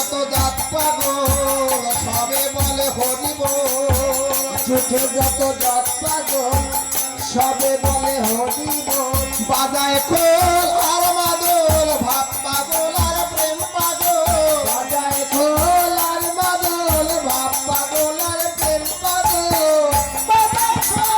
যত জাত পাগল সবে বলে হরি বল। ঝুঠে যত জাত পাগল সবে বলে হরি বল। বাজায় খোল আর মাদল ভাব পাগল আর প্রেম পাগল। বাজায় খোল আর মাদল ভাব পাগল আর প্রেম পাগল। বাজায় খোল